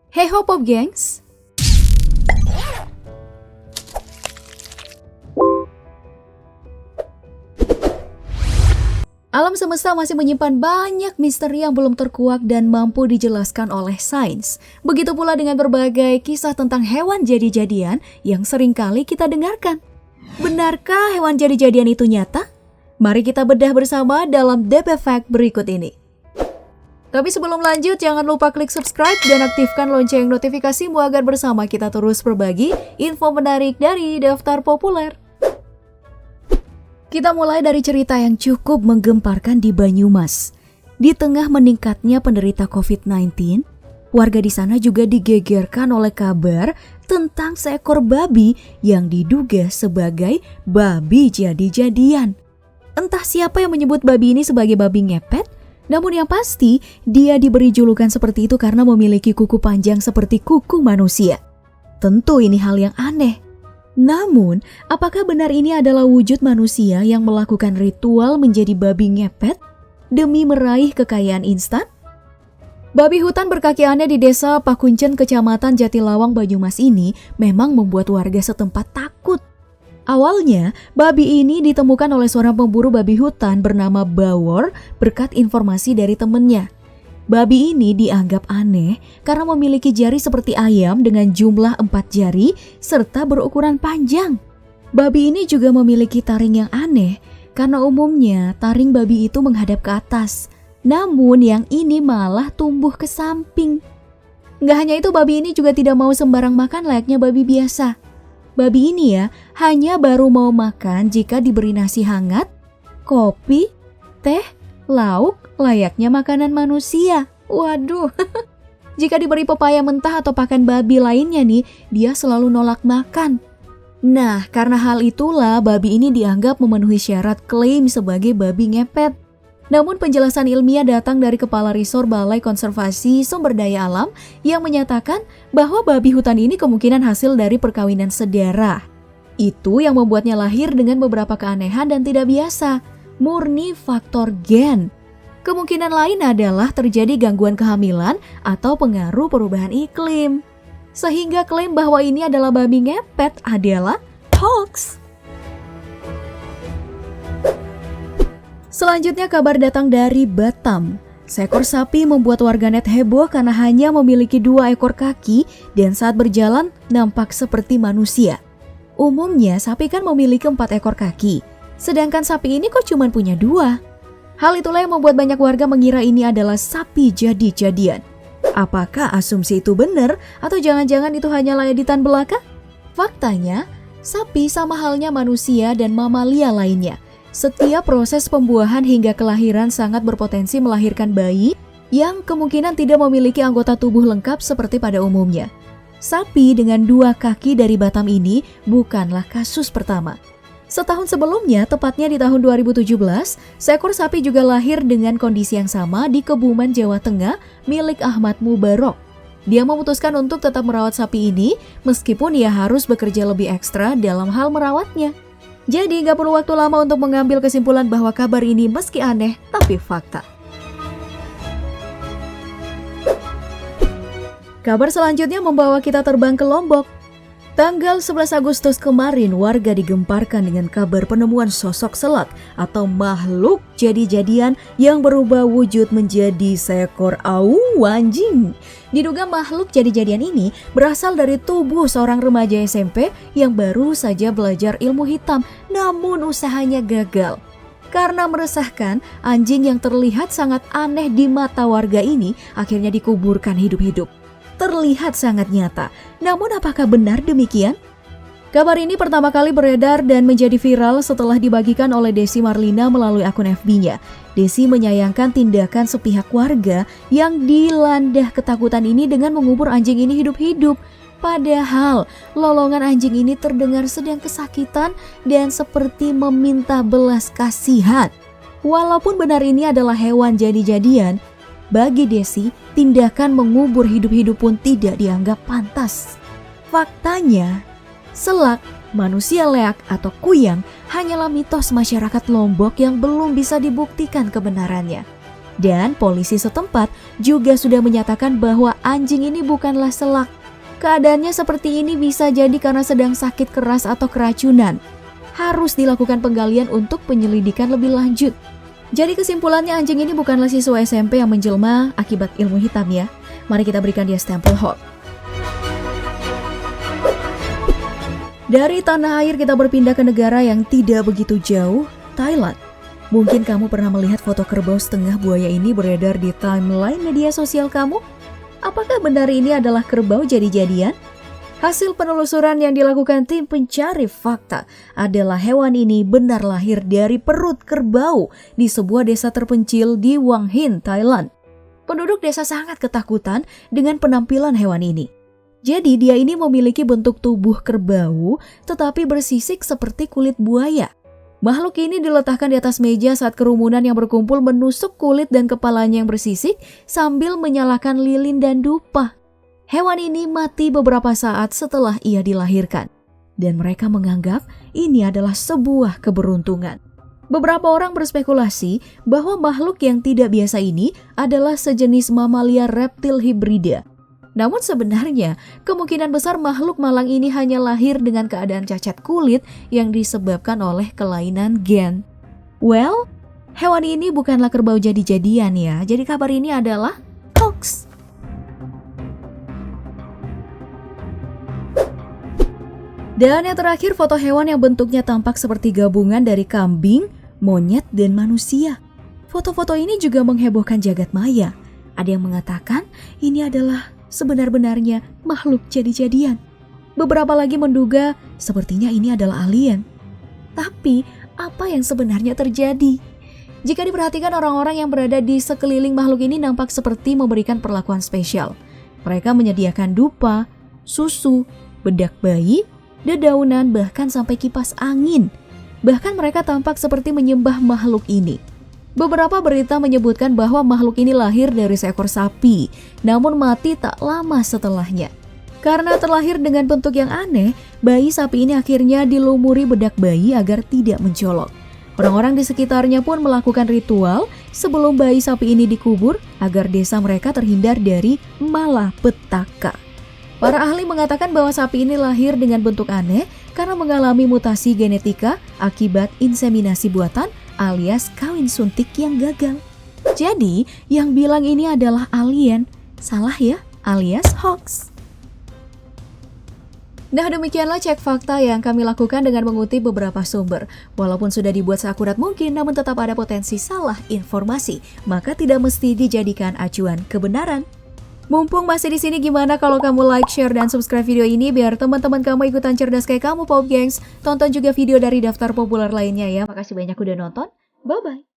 Hey ho Pop Gengs! Alam semesta masih menyimpan banyak misteri yang belum terkuak dan mampu dijelaskan oleh sains. Begitu pula dengan berbagai kisah tentang hewan jadi-jadian yang seringkali kita dengarkan. Benarkah hewan jadi-jadian itu nyata? Mari kita bedah bersama dalam DP Fact berikut ini. Tapi sebelum lanjut, jangan lupa klik subscribe dan aktifkan lonceng notifikasimu agar bersama kita terus berbagi info menarik dari Daftar Populer. Kita mulai dari cerita yang cukup menggemparkan di Banyumas. Di tengah meningkatnya penderita COVID-19, warga di sana juga digegerkan oleh kabar tentang seekor babi yang diduga sebagai babi jadi-jadian. Entah siapa yang menyebut babi ini sebagai babi ngepet, namun yang pasti dia diberi julukan seperti itu karena memiliki kuku panjang seperti kuku manusia. Tentu ini hal yang aneh. Namun, apakah benar ini adalah wujud manusia yang melakukan ritual menjadi babi ngepet demi meraih kekayaan instan? Babi hutan berkaki aneh di desa Pakuncen, Kecamatan Jatilawang, Banyumas ini memang membuat warga setempat takut. Awalnya, babi ini ditemukan oleh seorang pemburu babi hutan bernama Bawor berkat informasi dari temannya. Babi ini dianggap aneh karena memiliki jari seperti ayam dengan jumlah 4 jari serta berukuran panjang. Babi ini juga memiliki taring yang aneh karena umumnya taring babi itu menghadap ke atas. Namun yang ini malah tumbuh ke samping. Nggak hanya itu, babi ini juga tidak mau sembarang makan layaknya babi biasa. Babi ini hanya baru mau makan jika diberi nasi hangat, kopi, teh, lauk layaknya makanan manusia. Waduh. Jika diberi pepaya mentah atau pakan babi lainnya nih, dia selalu nolak makan. Nah, karena hal itulah babi ini dianggap memenuhi syarat klaim sebagai babi ngepet. Namun penjelasan ilmiah datang dari Kepala Resor Balai Konservasi Sumber Daya Alam yang menyatakan bahwa babi hutan ini kemungkinan hasil dari perkawinan sedara. Itu yang membuatnya lahir dengan beberapa keanehan dan tidak biasa. Murni faktor gen. Kemungkinan lain adalah terjadi gangguan kehamilan atau pengaruh perubahan iklim. Sehingga klaim bahwa ini adalah babi ngepet adalah hoax. Selanjutnya kabar datang dari Batam. Seekor sapi membuat warganet heboh karena hanya memiliki 2 ekor kaki dan saat berjalan nampak seperti manusia. Umumnya sapi kan memiliki 4 ekor kaki. Sedangkan sapi ini kok cuma punya 2? Hal itulah yang membuat banyak warga mengira ini adalah sapi jadi-jadian. Apakah asumsi itu benar atau jangan-jangan itu hanyalah editan belaka? Faktanya, sapi sama halnya manusia dan mamalia lainnya. Setiap proses pembuahan hingga kelahiran sangat berpotensi melahirkan bayi yang kemungkinan tidak memiliki anggota tubuh lengkap seperti pada umumnya. Sapi dengan 2 kaki dari Batam ini bukanlah kasus pertama. Setahun sebelumnya, tepatnya di tahun 2017, seekor sapi juga lahir dengan kondisi yang sama di Kebumen, Jawa Tengah milik Ahmad Mubarok. Dia memutuskan untuk tetap merawat sapi ini meskipun ia harus bekerja lebih ekstra dalam hal merawatnya. Jadi gak perlu waktu lama untuk mengambil kesimpulan bahwa kabar ini meski aneh tapi fakta. Kabar selanjutnya membawa kita terbang ke Lombok. Tanggal 11 Agustus kemarin, warga digemparkan dengan kabar penemuan sosok selak atau makhluk jadi-jadian yang berubah wujud menjadi seekor anjing. Diduga makhluk jadi-jadian ini berasal dari tubuh seorang remaja SMP yang baru saja belajar ilmu hitam, namun usahanya gagal. Karena meresahkan, anjing yang terlihat sangat aneh di mata warga ini akhirnya dikuburkan hidup-hidup. Terlihat sangat nyata. Namun apakah benar demikian? Kabar ini pertama kali beredar dan menjadi viral setelah dibagikan oleh Desi Marlina melalui akun FB-nya. Desi menyayangkan tindakan sepihak warga yang dilanda ketakutan ini dengan mengubur anjing ini hidup-hidup. Padahal lolongan anjing ini terdengar sedang kesakitan dan seperti meminta belas kasihan. Walaupun benar ini adalah hewan jadi-jadian, bagi Desi, tindakan mengubur hidup-hidup pun tidak dianggap pantas. Faktanya, selak, manusia leak atau kuyang hanyalah mitos masyarakat Lombok yang belum bisa dibuktikan kebenarannya. Dan polisi setempat juga sudah menyatakan bahwa anjing ini bukanlah selak. Keadaannya seperti ini bisa jadi karena sedang sakit keras atau keracunan. Harus dilakukan penggalian untuk penyelidikan lebih lanjut. Jadi kesimpulannya anjing ini bukanlah siswa SMP yang menjelma akibat ilmu hitam ya. Mari kita berikan dia stempel hot. Dari tanah air kita berpindah ke negara yang tidak begitu jauh, Thailand. Mungkin kamu pernah melihat foto kerbau setengah buaya ini beredar di timeline media sosial kamu? Apakah benar ini adalah kerbau jadi-jadian? Hasil penelusuran yang dilakukan tim pencari fakta adalah hewan ini benar lahir dari perut kerbau di sebuah desa terpencil di Wang Hin, Thailand. Penduduk desa sangat ketakutan dengan penampilan hewan ini. Jadi dia ini memiliki bentuk tubuh kerbau tetapi bersisik seperti kulit buaya. Makhluk ini diletakkan di atas meja saat kerumunan yang berkumpul menusuk kulit dan kepalanya yang bersisik sambil menyalakan lilin dan dupa. Hewan ini mati beberapa saat setelah ia dilahirkan. Dan mereka menganggap ini adalah sebuah keberuntungan. Beberapa orang berspekulasi bahwa makhluk yang tidak biasa ini adalah sejenis mamalia reptil hibrida. Namun sebenarnya, kemungkinan besar makhluk malang ini hanya lahir dengan keadaan cacat kulit yang disebabkan oleh kelainan gen. Well, hewan ini bukanlah kerbau jadi-jadian ya. Jadi kabar ini adalah hoax. Dan yang terakhir, foto hewan yang bentuknya tampak seperti gabungan dari kambing, monyet, dan manusia. Foto-foto ini juga menghebohkan jagat maya. Ada yang mengatakan ini adalah sebenar-benarnya makhluk jadi-jadian. Beberapa lagi menduga sepertinya ini adalah alien. Tapi apa yang sebenarnya terjadi? Jika diperhatikan, orang-orang yang berada di sekeliling makhluk ini nampak seperti memberikan perlakuan spesial. Mereka menyediakan dupa, susu, bedak bayi, dedaunan, bahkan sampai kipas angin. Bahkan mereka tampak seperti menyembah makhluk ini. Beberapa berita menyebutkan bahwa makhluk ini lahir dari seekor sapi, namun mati tak lama setelahnya. Karena terlahir dengan bentuk yang aneh, bayi sapi ini akhirnya dilumuri bedak bayi agar tidak mencolok. Orang-orang di sekitarnya pun melakukan ritual sebelum bayi sapi ini dikubur agar desa mereka terhindar dari malapetaka. Para ahli mengatakan bahwa sapi ini lahir dengan bentuk aneh karena mengalami mutasi genetika akibat inseminasi buatan alias kawin suntik yang gagal. Jadi, yang bilang ini adalah alien, salah ya, alias hoax. Nah, demikianlah cek fakta yang kami lakukan dengan mengutip beberapa sumber. Walaupun sudah dibuat seakurat mungkin, namun tetap ada potensi salah informasi, maka tidak mesti dijadikan acuan kebenaran. Mumpung masih di sini, gimana kalau kamu like, share, dan subscribe video ini biar teman-teman kamu ikutan cerdas kayak kamu, Pop Gengs. Tonton juga video dari daftar populer lainnya ya. Makasih banyak udah nonton. Bye-bye.